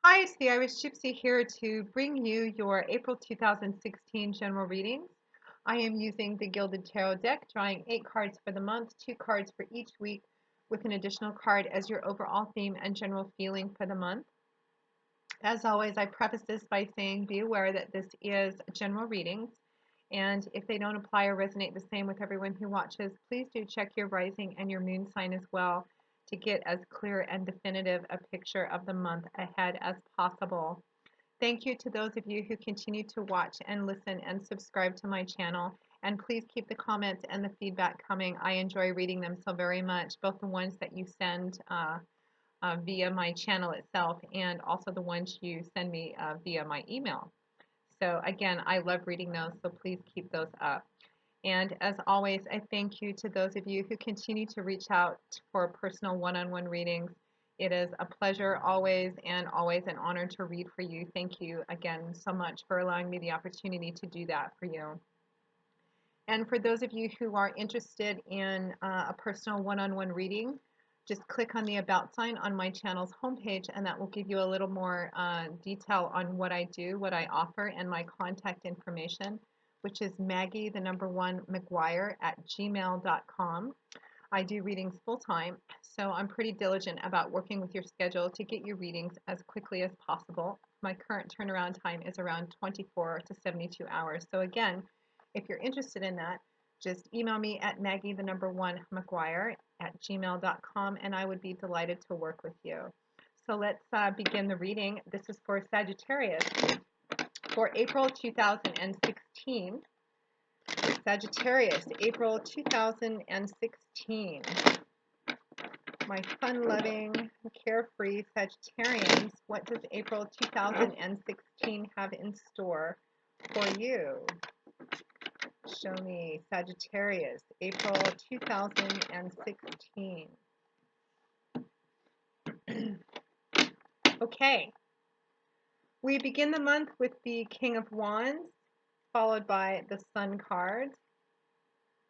Hi, it's the Irish Gypsy here to bring you your April 2016 general readings. I am using the Gilded Tarot deck, drawing 8 cards for the month, 2 cards for each week, with an additional card as your overall theme and general feeling for the month. As always, I preface this by saying be aware that this is general readings, and if they don't apply or resonate the same with everyone who watches, please do check your rising and your moon sign as well to get as clear and definitive a picture of the month ahead as possible. Thank you to those of you who continue to watch and listen and subscribe to my channel. And please keep the comments and the feedback coming. I enjoy reading them so very much, both the ones that you send via my channel itself and also the ones you send me via my email. So again, I love reading those, so please keep those up. And as always, I thank you to those of you who continue to reach out for personal one-on-one readings. It is a pleasure always and always an honor to read for you. Thank you again so much for allowing me the opportunity to do that for you. And for those of you who are interested in a personal one-on-one reading, just click on the About sign on my channel's homepage, and that will give you a little more detail on what I do, what I offer, and my contact information, which is Maggie, the number 1, McGuire at gmail.com. I do readings full-time, so I'm pretty diligent about working with your schedule to get you readings as quickly as possible. My current turnaround time is around 24 to 72 hours. So again, if you're interested in that, just email me at Maggie, the number 1, McGuire at gmail.com, and I would be delighted to work with you. So let's begin the reading. This is for Sagittarius for April 2016. Sagittarius, April 2016. My fun-loving, carefree Sagittarians, what does April 2016 have in store for you? Show me Sagittarius, April 2016. Okay, we begin the month with the King of Wands, followed by the Sun card,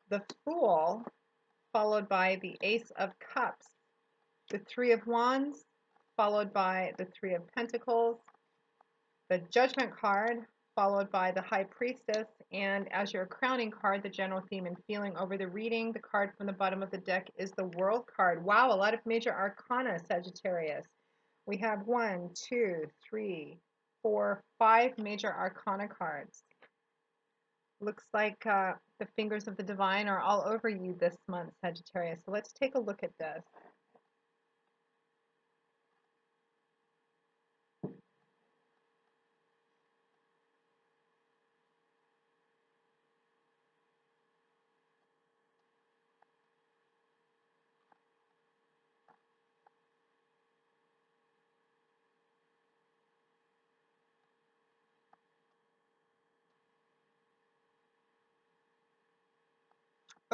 the Fool, followed by the Ace of Cups, the Three of Wands, followed by the Three of Pentacles, the Judgment card, followed by the High Priestess, and as your crowning card, the general theme and feeling over the reading, the card from the bottom of the deck is the World card. Wow, a lot of major arcana, Sagittarius. We have 1, 2, 3, 4, 5 major arcana cards. Looks like the fingers of the divine are all over you this month, Sagittarius. So let's take a look at this.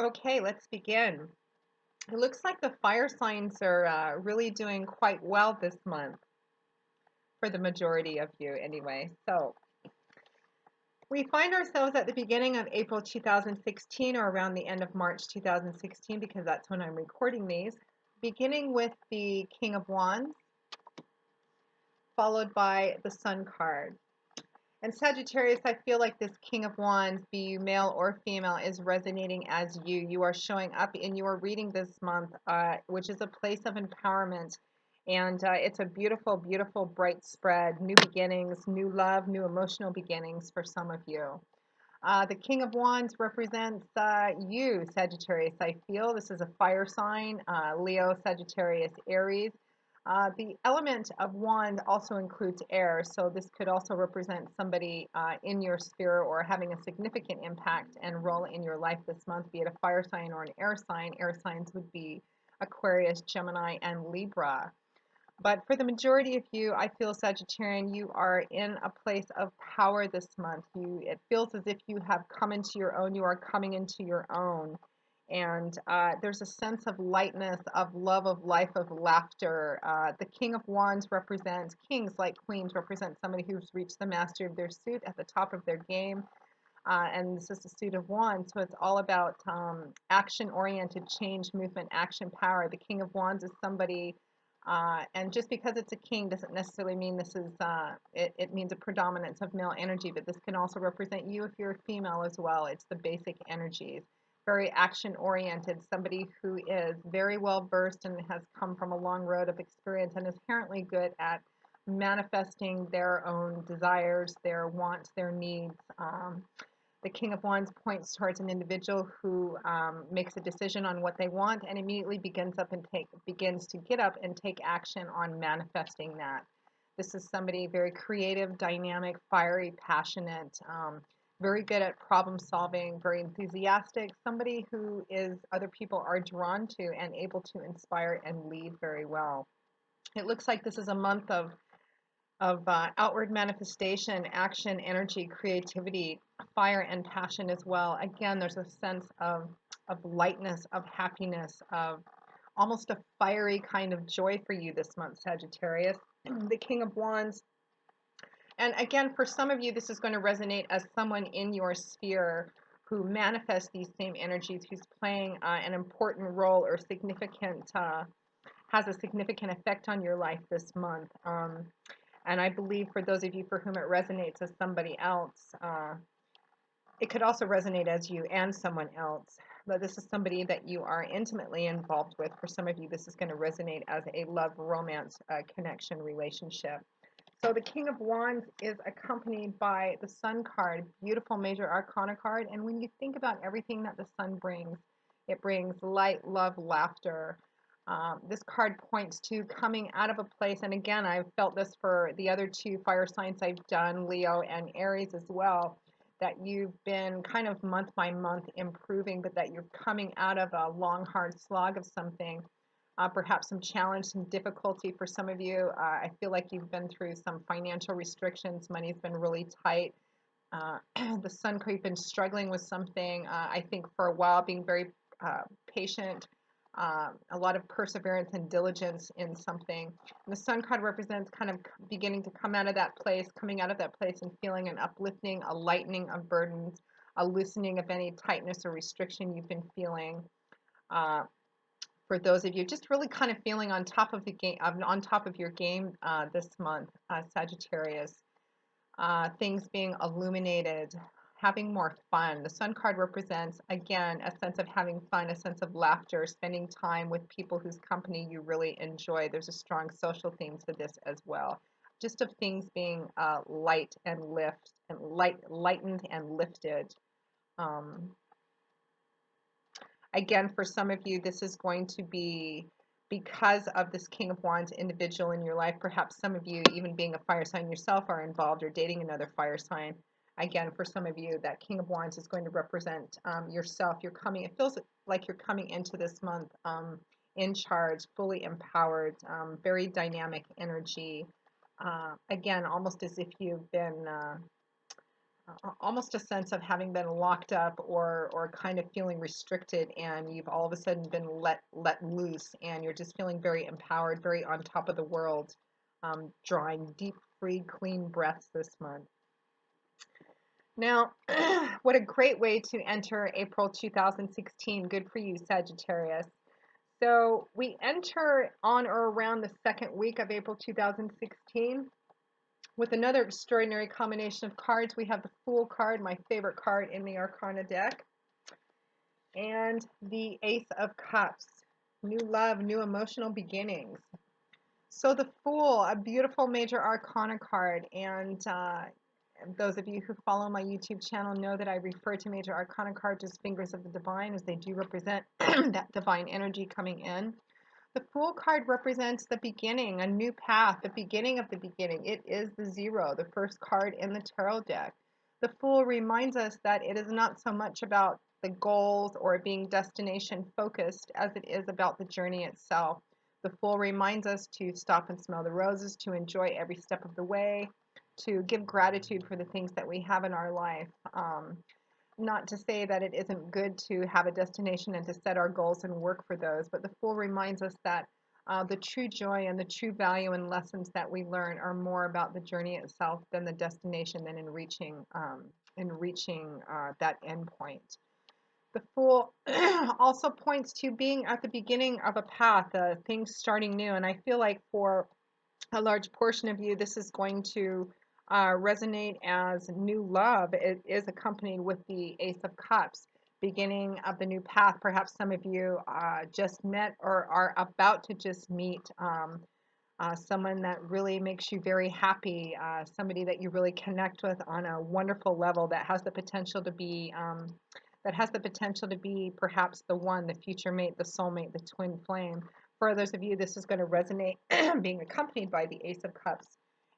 Okay, let's begin. It looks like the fire signs are really doing quite well this month, for the majority of you anyway. So we find ourselves at the beginning of April 2016 or around the end of March 2016 because that's when I'm recording these, beginning with the King of Wands, followed by the Sun card. And Sagittarius, I feel like this King of Wands, be you male or female, is resonating as you. You are showing up in your reading this month, which is a place of empowerment. And it's a beautiful, beautiful, bright spread. New beginnings, new love, new emotional beginnings for some of you. The King of Wands represents you, Sagittarius, I feel. This is a fire sign, Leo, Sagittarius, Aries. The element of wand also includes air, so this could also represent somebody in your sphere or having a significant impact and role in your life this month, be it a fire sign or an air sign. Air signs would be Aquarius, Gemini, and Libra. But for the majority of you, I feel, Sagittarian, you are in a place of power this month. It feels as if you have come into your own. You are coming into your own. And there's a sense of lightness, of love, of life, of laughter. The King of Wands represents, kings like queens represent somebody who's reached the mastery of their suit at the top of their game. And this is the suit of wands, so it's all about action-oriented change, movement, action, power. The King of Wands is somebody And just because it's a king doesn't necessarily mean this is, it means a predominance of male energy, but this can also represent you if you're a female as well. It's the basic energies. Very action oriented, somebody who is very well versed and has come from a long road of experience and is inherently good at manifesting their own desires, their wants, their needs. The King of Wands points towards an individual who makes a decision on what they want and immediately begins to get up and take action on manifesting that. This is somebody very creative, dynamic, fiery, passionate, very good at problem solving, very enthusiastic, somebody who is other people are drawn to and able to inspire and lead very well. It looks like this is a month of outward manifestation, action, energy, creativity, fire, and passion as well. Again, there's a sense of lightness, of happiness, of almost a fiery kind of joy for you this month, Sagittarius. The King of Wands. And again, for some of you, this is going to resonate as someone in your sphere who manifests these same energies, who's playing an important role or has a significant effect on your life this month. And I believe for those of you for whom it resonates as somebody else, it could also resonate as you and someone else. But this is somebody that you are intimately involved with. For some of you, this is going to resonate as a love, romance, connection, relationship. So the King of Wands is accompanied by the Sun card, beautiful major arcana card. And when you think about everything that the Sun brings, it brings light, love, laughter. This card points to coming out of a place, and again, I've felt this for the other two fire signs I've done, Leo and Aries as well, that you've been kind of month by month improving, but that you're coming out of a long, hard slog of something, perhaps some challenge, some difficulty for some of you. I feel like you've been through some financial restrictions, money's been really tight. The Sun card, you've been struggling with something, I think for a while, being very patient, a lot of perseverance and diligence in something. And the Sun card represents kind of beginning to come out of that place, coming out of that place and feeling an uplifting, a lightening of burdens, a loosening of any tightness or restriction you've been feeling. For those of you, just really kind of feeling on top of the game, on top of your game this month, Sagittarius. Things being illuminated, having more fun. The Sun card represents, again, a sense of having fun, a sense of laughter, spending time with people whose company you really enjoy. There's a strong social theme to this as well. Just of things being light and lightened and lifted. Again, for some of you, this is going to be because of this King of Wands individual in your life. Perhaps some of you, even being a fire sign yourself, are involved or dating another fire sign. Again, for some of you, that King of Wands is going to represent yourself. It feels like you're coming into this month in charge, fully empowered, very dynamic energy. Again, almost as if you've been almost a sense of having been locked up or kind of feeling restricted, and you've all of a sudden been let loose, and you're just feeling very empowered, very on top of the world, drawing deep, free, clean breaths this month. Now, what a great way to enter April 2016. Good for you, Sagittarius. So we enter on or around the second week of April 2016. With another extraordinary combination of cards, we have the Fool card, my favorite card in the Arcana deck, and the Ace of Cups, new love, new emotional beginnings. So the Fool, a beautiful major Arcana card, and those of you who follow my YouTube channel know that I refer to major Arcana cards as fingers of the divine, as they do represent that divine energy coming in. The Fool card represents the beginning, a new path, the beginning of the beginning. It is the zero, the first card in the tarot deck. The Fool reminds us that it is not so much about the goals or being destination focused as it is about the journey itself. The Fool reminds us to stop and smell the roses, to enjoy every step of the way, to give gratitude for the things that we have in our life. Not to say that it isn't good to have a destination and to set our goals and work for those, but the Fool reminds us that the true joy and the true value and lessons that we learn are more about the journey itself than the destination, than in reaching that end point. The Fool also points to being at the beginning of a path, things starting new. And I feel like for a large portion of you, this is going to resonate as new love. It is accompanied with the Ace of Cups, beginning of the new path. Perhaps some of you just met or are about to just meet someone that really makes you very happy, somebody that you really connect with on a wonderful level that has the potential to be. Perhaps the one, the future mate, the soulmate, the twin flame. For others of you, this is going to resonate, being accompanied by the Ace of Cups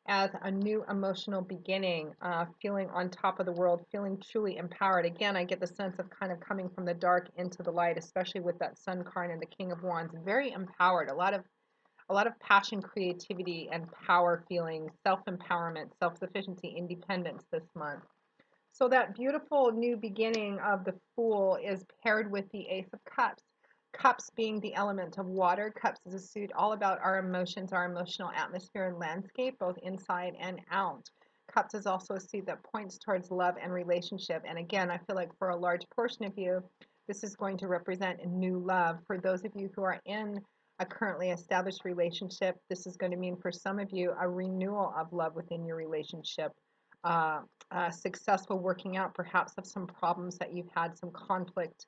as a new emotional beginning, feeling on top of the world, feeling truly empowered. Again, I get the sense of kind of coming from the dark into the light, especially with that Sun card and the King of Wands. Very empowered, a lot of passion, creativity, and power feelings, self-empowerment, self-sufficiency, independence this month. So that beautiful new beginning of the Fool is paired with the Ace of Cups. Cups being the element of water. Cups is a suit all about our emotions, our emotional atmosphere and landscape, both inside and out. Cups is also a suit that points towards love and relationship. And again, I feel like for a large portion of you, this is going to represent a new love. For those of you who are in a currently established relationship, this is going to mean for some of you a renewal of love within your relationship. Uh, Successful working out perhaps of some problems that you've had, some conflict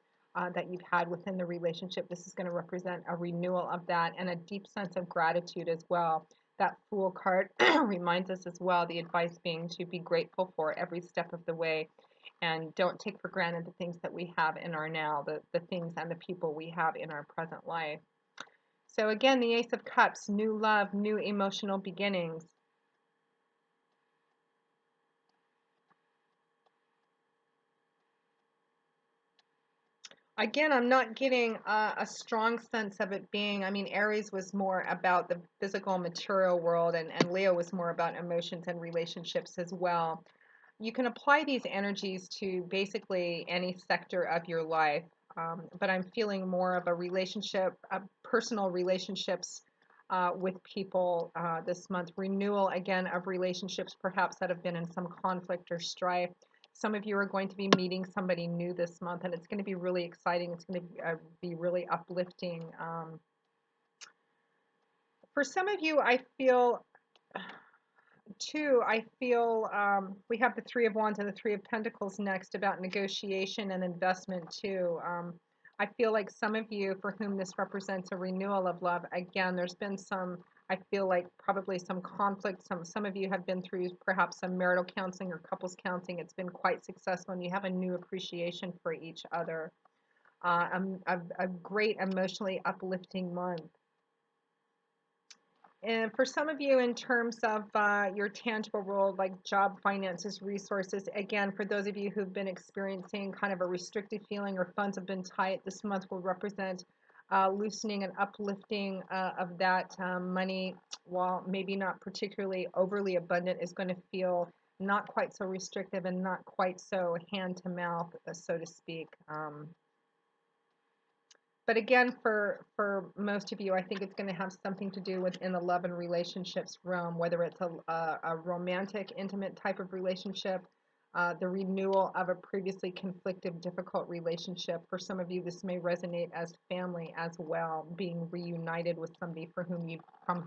that you've had within the relationship. This is going to represent a renewal of that and a deep sense of gratitude as well. That Fool card reminds us as well, the advice being to be grateful for every step of the way and don't take for granted the things that we have in our now, the things and the people we have in our present life. So again, the Ace of Cups, new love, new emotional beginnings. Again, I'm not getting a strong sense of it being, I mean, Aries was more about the physical material world, and Leo was more about emotions and relationships as well. You can apply these energies to basically any sector of your life, but I'm feeling more of a relationship, personal relationships with people this month. Renewal again of relationships perhaps that have been in some conflict or strife. Some of you are going to be meeting somebody new this month, and it's going to be really exciting. It's going to be really uplifting. For some of you, I feel we have the Three of Wands and the Three of Pentacles next about negotiation and investment too. I feel like some of you for whom this represents a renewal of love, again, there's been some, I feel like probably some conflict. Some of you have been through perhaps some marital counseling or couples counseling. It's been quite successful and you have a new appreciation for each other. A great emotionally uplifting month. And for some of you, in terms of your tangible world, like job, finances, resources, again, for those of you who've been experiencing kind of a restricted feeling or funds have been tight, this month will represent loosening and uplifting of that money, while maybe not particularly overly abundant, is going to feel not quite so restrictive and not quite so hand to mouth, so to speak. But again, for most of you, I think it's going to have something to do with in the love and relationships realm, whether it's a romantic, intimate type of relationship, the renewal of a previously conflicted, difficult relationship. For some of you, this may resonate as family as well, being reunited with somebody from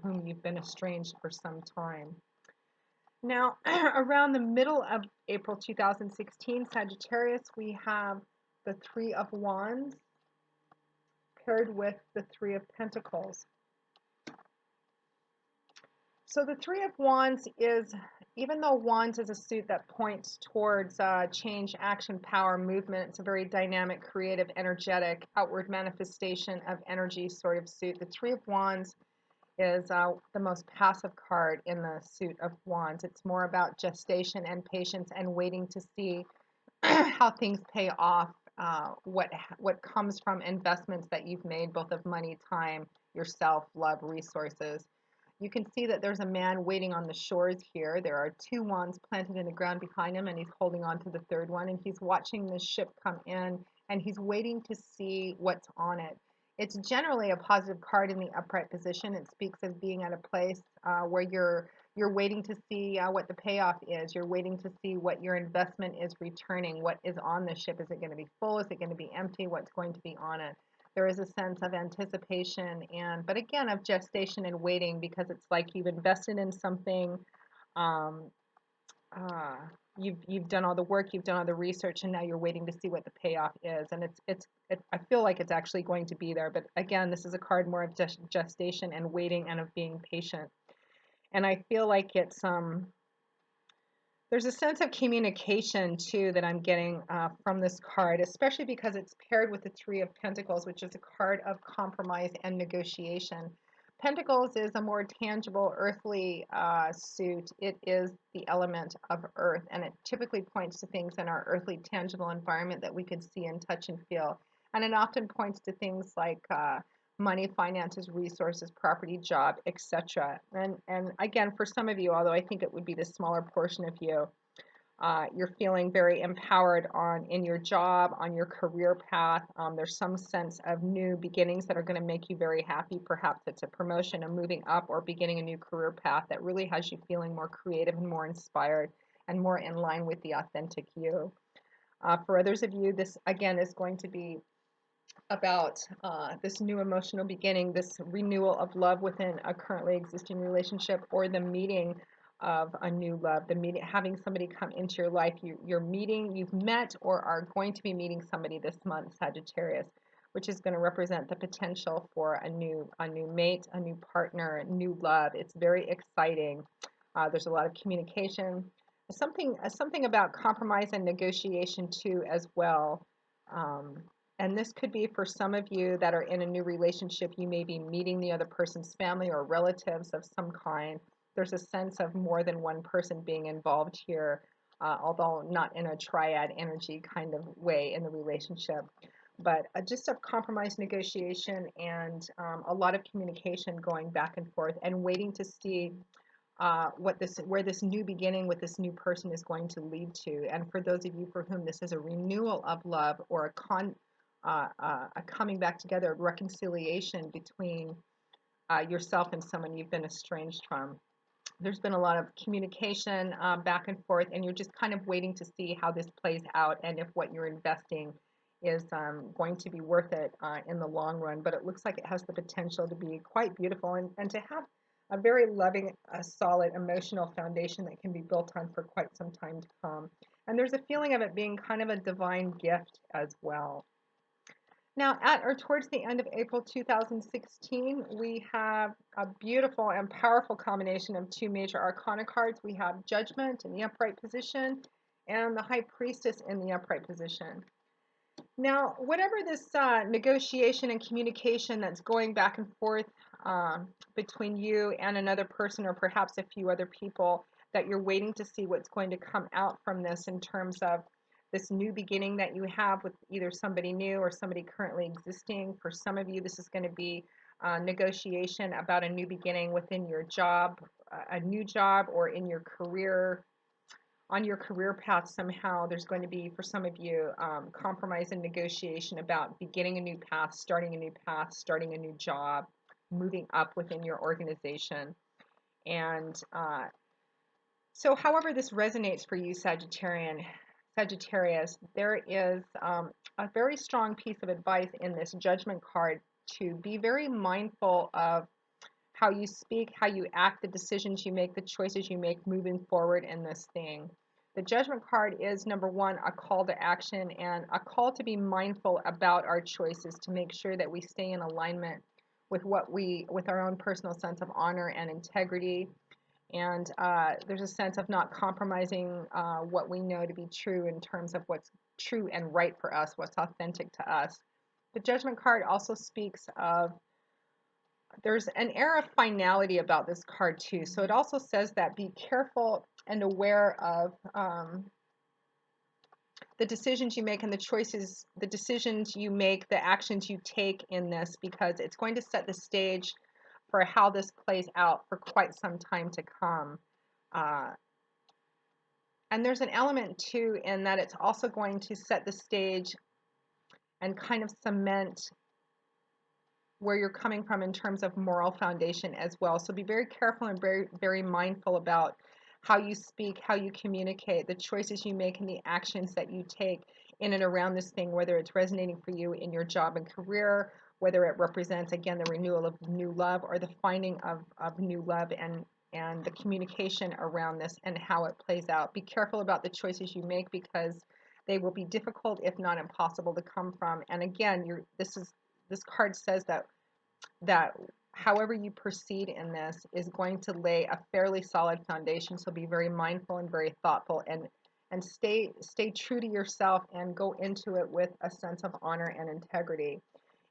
whom you've been estranged for some time. Now, around the middle of April 2016, Sagittarius, we have the Three of Wands paired with the Three of Pentacles. So the Three of Wands is, even though Wands is a suit that points towards change, action, power, movement, it's a very dynamic, creative, energetic, outward manifestation of energy sort of suit. The Three of Wands is the most passive card in the suit of Wands. It's more about gestation and patience and waiting to see how things pay off, what comes from investments that you've made, both of money, time, yourself, love, resources. You can see that there's a man waiting on the shores here. There are two wands planted in the ground behind him, and he's holding on to the third one, and he's watching the ship come in, and he's waiting to see what's on it. It's generally a positive card in the upright position. It speaks of being at a place where you're You're waiting to see what the payoff is. You're waiting to see what your investment is returning. What is on the ship? Is it going to be full? Is it going to be empty? What's going to be on it? There is a sense of anticipation but again, of gestation and waiting, because it's like you've invested in something. Um, uh, you've done all the work, you've done all the research, and now you're waiting to see what the payoff is. And I feel like it's actually going to be there. But again, this is a card more of gestation and waiting and of being patient. And I feel like there's a sense of communication too that I'm getting from this card, especially because it's paired with the Three of Pentacles, which is a card of compromise and negotiation. Pentacles is a more tangible earthly suit. It is the element of earth, and it typically points to things in our earthly tangible environment that we could see and touch and feel. And it often points to things like money, finances, resources, property, job, etc. And again, for some of you, although I think it would be the smaller portion of you, you're feeling very empowered in your job, on your career path. There's some sense of new beginnings that are going to make you very happy. Perhaps it's a promotion, a moving up, or beginning a new career path that really has you feeling more creative and more inspired and more in line with the authentic you. For others of you, this again is going to be about this new emotional beginning, this renewal of love within a currently existing relationship, or the meeting of a new love, the meeting, having somebody come into your life. You've met or are going to be meeting somebody this month, Sagittarius, which is going to represent the potential for a new mate, a new partner, new love. It's very exciting. There's a lot of communication, something about compromise and negotiation too as well. Um, and this could be for some of you that are in a new relationship. You may be meeting the other person's family or relatives of some kind. There's a sense of more than one person being involved here, although not in a triad energy kind of way in the relationship. But just a compromise, negotiation, and a lot of communication going back and forth, and waiting to see where this new beginning with this new person is going to lead to. And for those of you for whom this is a renewal of love, or a coming back together, a reconciliation between yourself and someone you've been estranged from. There's been a lot of communication back and forth, and you're just kind of waiting to see how this plays out and if what you're investing is going to be worth it in the long run. But it looks like it has the potential to be quite beautiful, and to have a very loving, solid emotional foundation that can be built on for quite some time to come. And there's a feeling of it being kind of a divine gift as well. Now, at or towards the end of April 2016, we have a beautiful and powerful combination of two major arcana cards. We have Judgment in the upright position and the High Priestess in the upright position. Now, whatever this negotiation and communication that's going back and forth between you and another person, or perhaps a few other people, that you're waiting to see what's going to come out from this in terms of this new beginning that you have with either somebody new or somebody currently existing. For some of you, this is going to be negotiation about a new beginning within your job, a new job, or in your career. On your career path, somehow there's going to be, for some of you, compromise and negotiation about beginning a new path, starting a new job, moving up within your organization. And so however this resonates for you, Sagittarius, there is a very strong piece of advice in this Judgment card to be very mindful of how you speak, how you act, the decisions you make, the choices you make moving forward in this thing. The Judgment card is, number one, a call to action, and a call to be mindful about our choices, to make sure that we stay in alignment with with our own personal sense of honor and integrity. And there's a sense of not compromising what we know to be true in terms of what's true and right for us, what's authentic to us. The Judgment card also speaks of, there's an air of finality about this card too. So it also says that be careful and aware of the decisions you make and the decisions you make, the actions you take in this, because it's going to set the stage for how this plays out for quite some time to come. And there's an element too in that it's also going to set the stage and kind of cement where you're coming from in terms of moral foundation as well. So be very careful and very, very mindful about how you speak, how you communicate, the choices you make, and the actions that you take in and around this thing, whether it's resonating for you in your job and career, whether it represents, again, the renewal of new love or the finding of new love and the communication around this and how it plays out. Be careful about the choices you make because they will be difficult, if not impossible, to come from. And again, this card says that however you proceed in this is going to lay a fairly solid foundation. So be very mindful and very thoughtful and stay true to yourself and go into it with a sense of honor and integrity.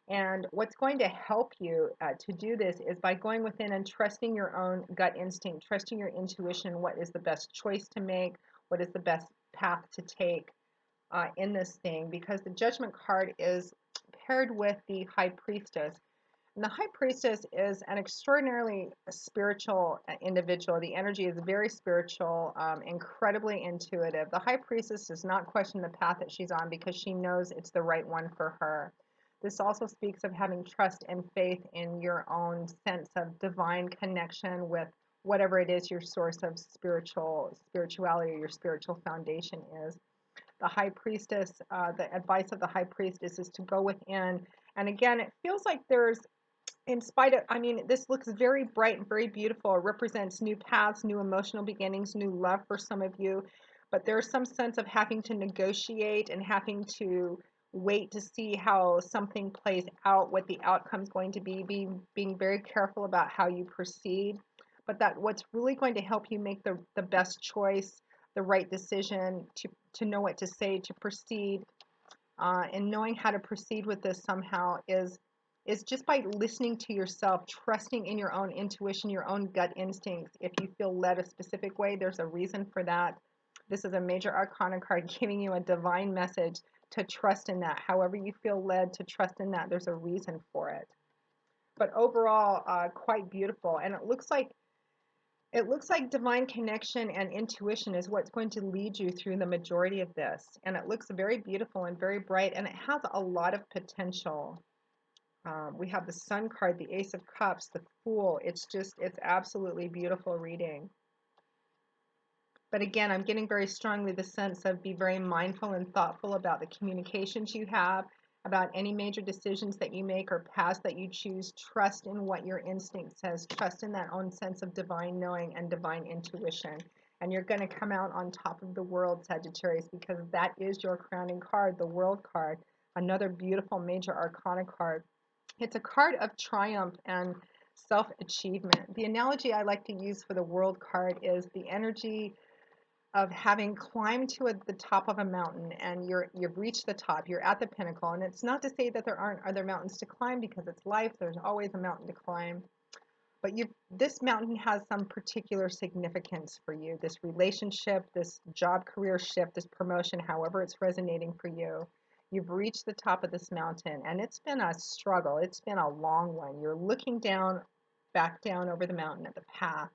And what's going to help you to do this is by going within and trusting your own gut instinct, trusting your intuition, what is the best choice to make, what is the best path to take in this thing, because the Judgment card is paired with the High Priestess. And the High Priestess is an extraordinarily spiritual individual. The energy is very spiritual, incredibly intuitive. The High Priestess does not question the path that she's on because she knows it's the right one for her. This also speaks of having trust and faith in your own sense of divine connection with whatever it is your source of spirituality or your spiritual foundation is. The High Priestess, the advice of the High Priestess is to go within. And again, it feels like there's, in spite of, I mean, this looks very bright and very beautiful. It represents new paths, new emotional beginnings, new love for some of you. But there's some sense of having to negotiate and having to wait to see how something plays out, what the outcome's going to be, being very careful about how you proceed. But that what's really going to help you make the best choice, the right decision, to know what to say, to proceed, and knowing how to proceed with this somehow is just by listening to yourself, trusting in your own intuition, your own gut instincts. If you feel led a specific way, there's a reason for that. This is a major arcana card giving you a divine message to trust in that. However you feel led to trust in that, there's a reason for it. But overall, quite beautiful. And it looks like divine connection and intuition is what's going to lead you through the majority of this. And it looks very beautiful and very bright, and it has a lot of potential. We have the Sun card, the Ace of Cups, the Fool. It's absolutely beautiful reading. But again, I'm getting very strongly the sense of be very mindful and thoughtful about the communications you have, about any major decisions that you make or paths that you choose. Trust in what your instinct says. Trust in that own sense of divine knowing and divine intuition. And you're going to come out on top of the world, Sagittarius, because that is your crowning card, the World card, another beautiful major arcana card. It's a card of triumph and self-achievement. The analogy I like to use for the World card is the energy of having climbed to the top of a mountain, and you've reached the top, you're at the pinnacle. And it's not to say that there aren't other mountains to climb, because it's life, there's always a mountain to climb. But this mountain has some particular significance for you, this relationship, this job career shift, this promotion, however it's resonating for you. You've reached the top of this mountain, and it's been a struggle. It's been a long one. You're looking back down over the mountain at the path.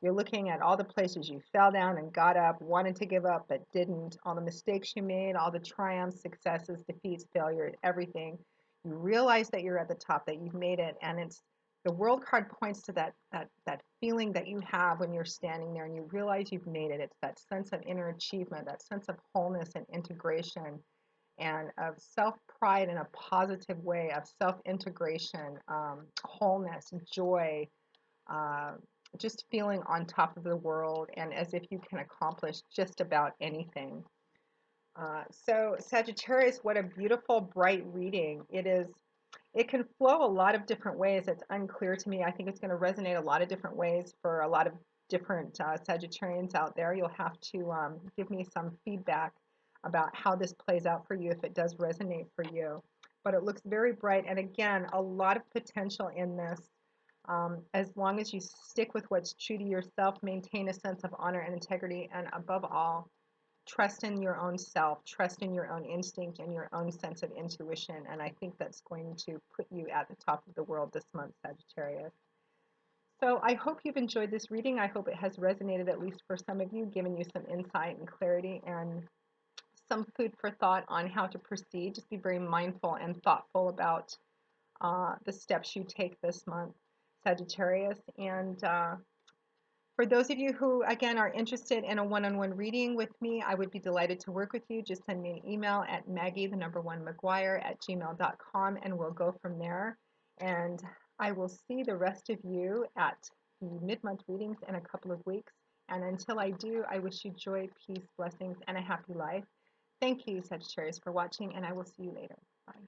You're looking at all the places you fell down and got up, wanted to give up but didn't, all the mistakes you made, all the triumphs, successes, defeats, failures, everything. You realize that you're at the top, that you've made it, and it's the World card points to that feeling that you have when you're standing there and you realize you've made it. It's that sense of inner achievement, that sense of wholeness and integration, and of self-pride in a positive way, of self-integration, wholeness, joy, uh, just feeling on top of the world and as if you can accomplish just about anything. So Sagittarius, what a beautiful, bright reading. It can flow a lot of different ways. It's unclear to me. I think it's going to resonate a lot of different ways for a lot of different Sagittarians out there. You'll have to give me some feedback about how this plays out for you if it does resonate for you. But it looks very bright, and again, a lot of potential in this. As long as you stick with what's true to yourself, maintain a sense of honor and integrity, and above all, trust in your own self, trust in your own instinct and your own sense of intuition. And I think that's going to put you at the top of the world this month, Sagittarius. So I hope you've enjoyed this reading. I hope it has resonated, at least for some of you, given you some insight and clarity and some food for thought on how to proceed. Just be very mindful and thoughtful about the steps you take this month, Sagittarius. And for those of you who, again, are interested in a one-on-one reading with me, I would be delighted to work with you. Just send me an email at maggie1mcguire@gmail.com, and we'll go from there. And I will see the rest of you at the mid-month readings in a couple of weeks. And until I do, I wish you joy, peace, blessings, and a happy life. Thank you, Sagittarius, for watching, and I will see you later. Bye.